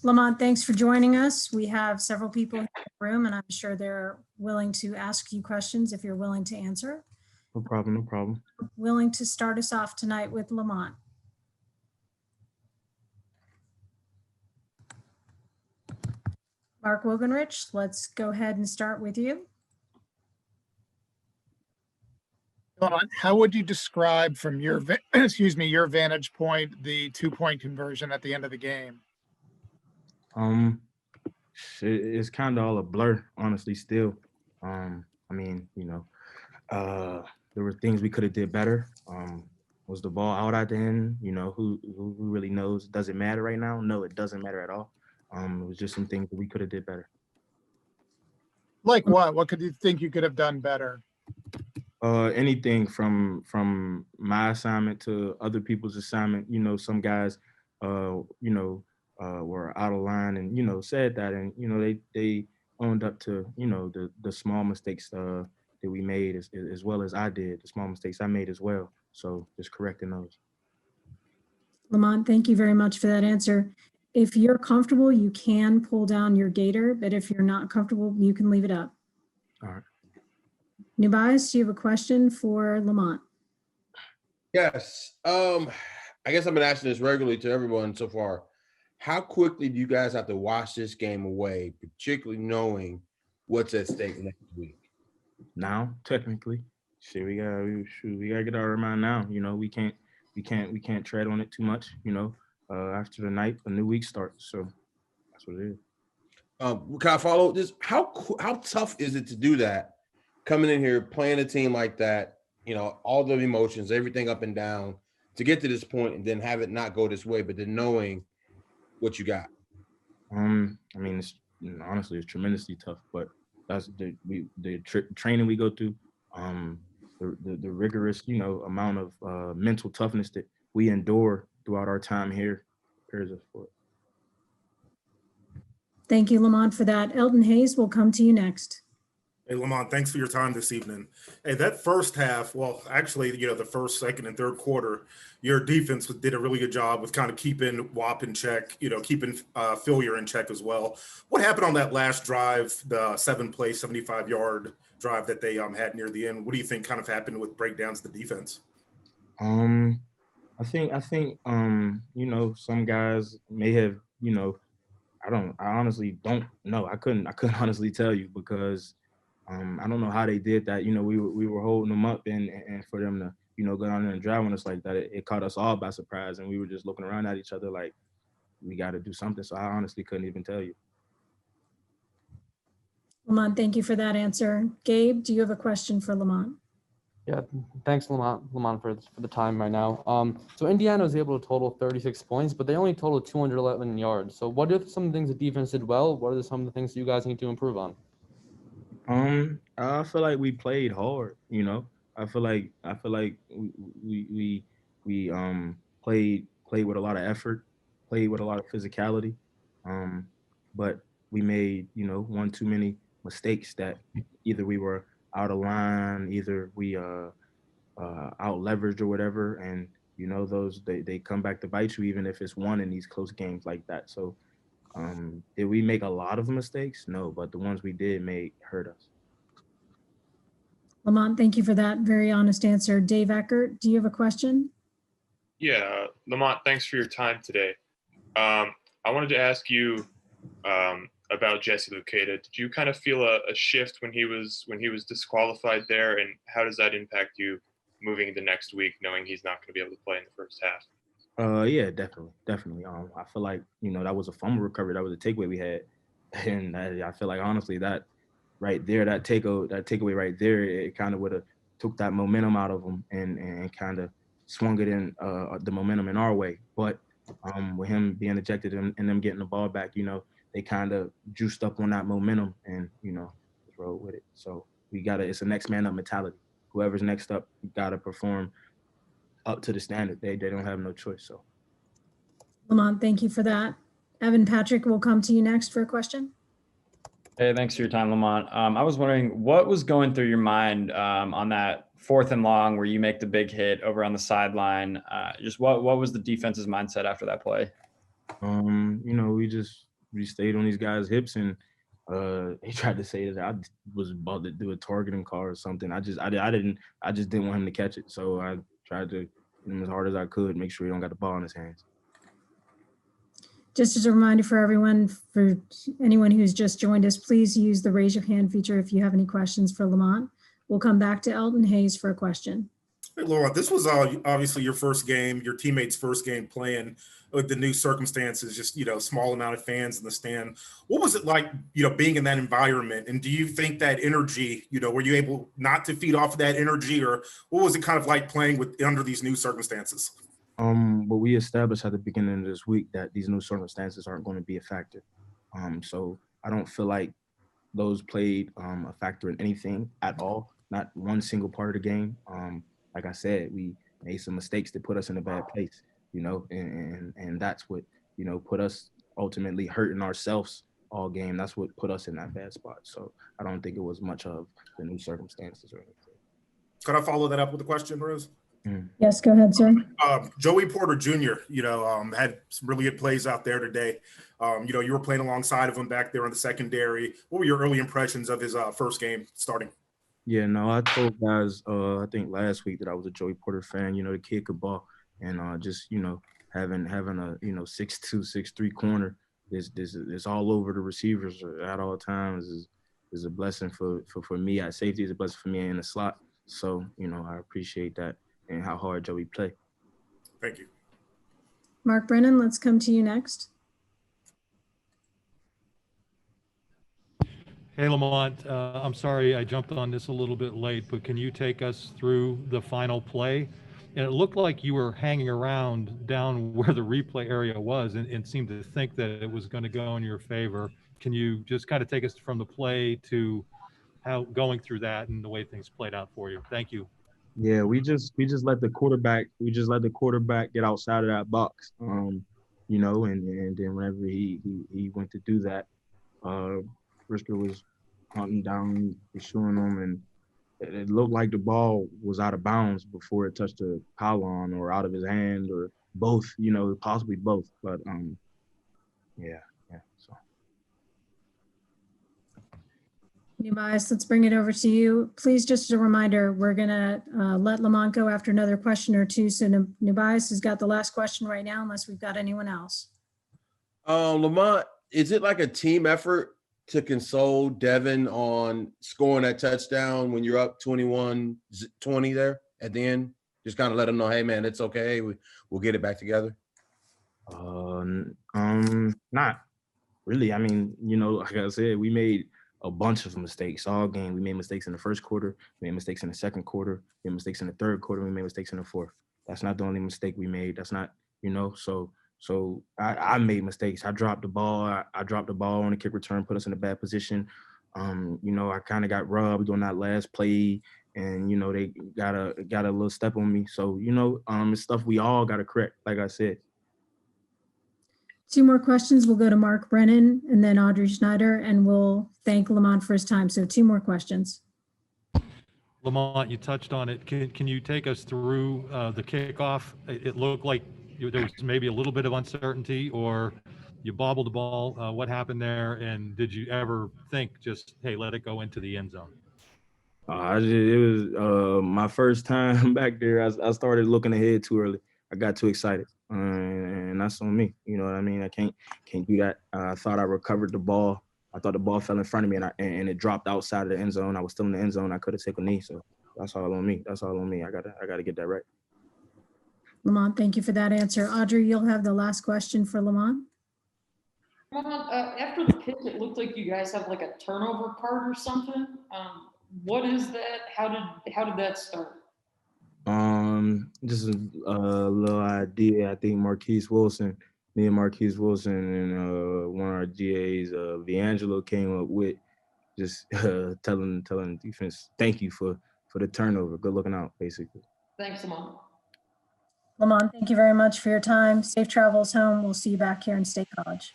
Lamont, thanks for joining us. We have several people in the room, and I'm sure they're willing to ask you questions if you're willing to answer. No problem, no problem. Willing to start us off tonight with Lamont. Mark Wogenrich, let's go ahead and start with you. How would you describe from your your vantage point the 2-point conversion at the end of the game? It's kind of all a blur, honestly. Still, I mean, there were things we could have did better. Was the ball out at the end? Who really knows? Does it matter right now? No, it doesn't matter at all. It was just some things that we could have did better. Like what? What could you think you could have done better? Anything from my assignment to other people's assignment. Some guys, were out of line and said that, and they owned up to the small mistakes that we made as well as I did. The small mistakes I made as well. So just correcting those. Lamont, thank you very much for that answer. If you're comfortable, you can pull down your gaiter, but if you're not comfortable, you can leave it up. All right. Nubais, do you have a question for Lamont? Yes. I guess I've been asking this regularly to everyone so far. How quickly do you guys have to wash this game away, particularly knowing what's at stake next week? Now, technically, we gotta get our mind now. We can't tread on it too much. After the night, a new week starts. So that's what it is. Can I follow this? How tough is it to do that? Coming in here, playing a team like that, all the emotions, everything up and down, to get to this point and then have it not go this way, but then knowing what you got. I mean, honestly, it's tremendously tough, but that's the training we go through, the rigorous, amount of mental toughness that we endure throughout our time here prepares us for it. Thank you, Lamont, for that. Eldon Hayes will come to you next. Hey, Lamont, thanks for your time this evening. Hey, that first half, well, actually, the first, second, and third quarter, your defense did a really good job with kind of keeping WAP in check, keeping Fillier in check as well. What happened on that last drive, the 7-play, 75-yard drive that they had near the end? What do you think kind of happened with breakdowns of the defense? I think some guys may have, I honestly don't know. I couldn't honestly tell you because I don't know how they did that. We were holding them up and for them to, go down there and drive on us like that, it caught us all by surprise. And we were just looking around at each other like, we got to do something. So I honestly couldn't even tell you. Lamont, thank you for that answer. Gabe, do you have a question for Lamont? Yeah, thanks, Lamont for the time right now. So Indiana was able to total 36 points, but they only totaled 211 yards. So what are some of the things the defense did well? What are some of the things that you guys need to improve on? I feel like we played hard. I feel like we played with a lot of effort, played with a lot of physicality. But we made one too many mistakes that either we were out of line, either we out leveraged or whatever, and those they come back to bite you even if it's one in these close games like that. So did we make a lot of mistakes? No, but the ones we did make hurt us. Lamont, thank you for that very honest answer. Dave Eckert, do you have a question? Yeah, Lamont, thanks for your time today. I wanted to ask you about Jesse Luketa. Did you kind of feel a shift when he was disqualified there, and how does that impact you moving into next week, knowing he's not going to be able to play in the first half? Yeah, definitely. I feel like that was a fumble recovery, that was a takeaway we had, and I feel like honestly that right there, that takeaway right there, it kind of would have took that momentum out of them and kind of swung it in the momentum in our way. But with him being ejected and them getting the ball back, they kind of juiced up on that momentum and just rolled with it. So it's a next man up mentality. Whoever's next up got to perform up to the standard. They don't have no choice. So, Lamont, thank you for that. Evan Patrick will come to you next for a question. Hey, thanks for your time, Lamont. I was wondering what was going through your mind on that 4th and long where you make the big hit over on the sideline. Just what was the defense's mindset after that play? we stayed on these guys' hips, and he tried to say that I was about to do a targeting call or something. I just didn't want him to catch it, so I tried to hit him as hard as I could, make sure he don't got the ball in his hands. Just as a reminder for everyone, for anyone who's just joined us, please use the raise your hand feature if you have any questions for Lamont. We'll come back to Elton Hayes for a question. Hey, Laura, this was obviously your first game, your teammates' first game playing with the new circumstances, just, small amount of fans in the stand. What was it like, being in that environment? And do you think that energy, were you able not to feed off of that energy, or what was it kind of like playing under these new circumstances? But we established at the beginning of this week that these new circumstances aren't going to be a factor. So I don't feel like those played a factor in anything at all, not one single part of the game. Like I said, we made some mistakes that put us in a bad place, and that's what, put us ultimately hurting ourselves all game. That's what put us in that bad spot. So I don't think it was much of the new circumstances or anything. Could I follow that up with a question, Rose? Yes, go ahead, sir. Joey Porter Jr., had some really good plays out there today. You were playing alongside of him back there in the secondary. What were your early impressions of his first game starting? Yeah, no, I told guys, I think last week that I was a Joey Porter fan. The kid could ball, and just having a 6'2", 6'3" corner is all over the receivers at all times is a blessing for me at safety. Is a blessing for me in the slot. So I appreciate that and how hard Joey play. Thank you. Mark Brennan, let's come to you next. Hey, Lamont, I'm sorry I jumped on this a little bit late, but can you take us through the final play? And it looked like you were hanging around down where the replay area was and seemed to think that it was going to go in your favor. Can you just kind of take us from the play to how going through that and the way things played out for you? Thank you. Yeah, we just let the quarterback get outside of that box, and then whenever he went to do that, Brisker was hunting down, pursuing him, and it looked like the ball was out of bounds before it touched the pylon or out of his hand or both, possibly both. But yeah. So. Nubias, let's bring it over to you. Please, just as a reminder, we're going to let Lamont go after another question or two. So Nubias has got the last question right now, unless we've got anyone else. Lamont, is it like a team effort to console Devin on scoring that touchdown when you're up 21-20 there at the end? Just kind of let him know, hey, man, it's okay. We'll get it back together. Not really. I mean, like I said, we made a bunch of mistakes all game. We made mistakes in the first quarter. We made mistakes in the second quarter. We made mistakes in the third quarter. We made mistakes in the fourth. That's not the only mistake we made. That's not, So I made mistakes. I dropped the ball. I dropped the ball on the kick return, put us in a bad position. I kind of got rubbed on that last play, and they got a little step on me. So it's stuff we all got to correct. Like I said. Two more questions. We'll go to Mark Brennan and then Audrey Schneider, and we'll thank Lamont for his time. So two more questions. Lamont, you touched on it. Can you take us through the kickoff? It looked like there was maybe a little bit of uncertainty, or you bobbled the ball. What happened there? And did you ever think just, hey, let it go into the end zone? It was my first time back there. I started looking ahead too early. I got too excited, and that's on me. You know what I mean? I can't do that. I thought I recovered the ball. I thought the ball fell in front of me, and it dropped outside of the end zone. I was still in the end zone. I could have taken a knee, so that's all on me. That's all on me. I gotta get that right. Lamont, thank you for that answer. Audrey, you'll have the last question for Lamont. Lamont, after the pick, it looked like you guys have like a turnover card or something. What is that? How did that start? Just a little idea. I think me and Marquise Wilson and one of our GAs, Viangelo, came up with, just telling the defense, thank you for the turnover. Good looking out, basically. Thanks, Lamont. Lamont, thank you very much for your time. Safe travels home. We'll see you back here in State College.